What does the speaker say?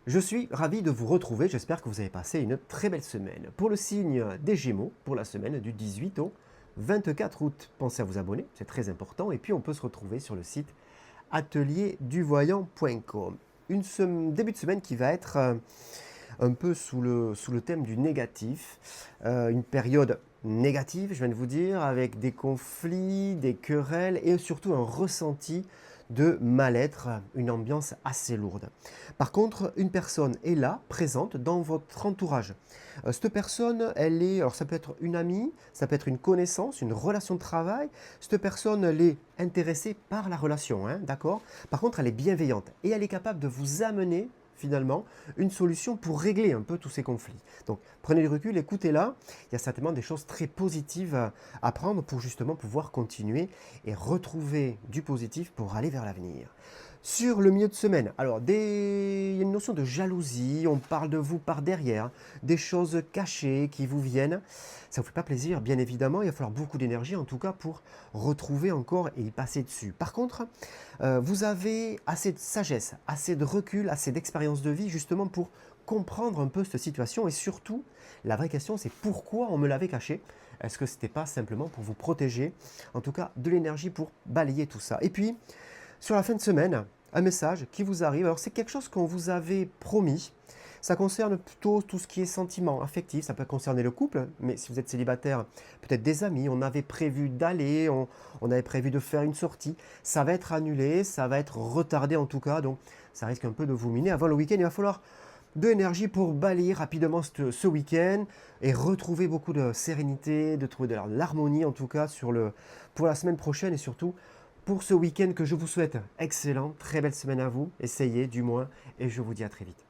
Je suis ravi de vous retrouver, j'espère que vous avez passé une très belle semaine. Pour le signe des Gémeaux, pour la semaine du 18 au 24 août, pensez à vous abonner, c'est très important. Et puis on peut se retrouver sur le site atelierduvoyant.com. Début de semaine qui va être un peu sous le thème du négatif, une période négative, je viens de vous dire, avec des conflits, des querelles et surtout un ressenti de mal-être, une ambiance assez lourde. Par contre, une personne est là, présente dans votre entourage. Cette personne, elle est, alors ça peut être une amie, ça peut être une connaissance, une relation de travail. Cette personne, elle est intéressée par la relation, hein, d'accord? Par contre, elle est bienveillante et elle est capable de vous amener finalement une solution pour régler un peu tous ces conflits. Donc prenez du recul, écoutez-la, il y a certainement des choses très positives à prendre pour justement pouvoir continuer et retrouver du positif pour aller vers l'avenir. Sur le milieu de semaine, alors il y a une notion de jalousie, on parle de vous par derrière, des choses cachées qui vous viennent. Ça ne vous fait pas plaisir, bien évidemment, il va falloir beaucoup d'énergie en tout cas pour retrouver encore et y passer dessus. Par contre, vous avez assez de sagesse, assez de recul, assez d'expérience de vie justement pour comprendre un peu cette situation et surtout, la vraie question c'est pourquoi on me l'avait caché. Est-ce que ce n'était pas simplement pour vous protéger, en tout cas de l'énergie pour balayer tout ça. Et puis, sur la fin de semaine, un message qui vous arrive. Alors c'est quelque chose qu'on vous avait promis. Ça concerne plutôt tout ce qui est sentiment affectif. Ça peut concerner le couple, mais si vous êtes célibataire, peut-être des amis. On avait prévu d'aller, on avait prévu de faire une sortie. Ça va être annulé, ça va être retardé en tout cas. Donc ça risque un peu de vous miner. Avant le week-end, il va falloir de l'énergie pour balayer rapidement ce week-end et retrouver beaucoup de sérénité, de trouver de l'harmonie en tout cas pour la semaine prochaine et surtout pour ce week-end que je vous souhaite excellent, très belle semaine à vous, essayez du moins et je vous dis à très vite.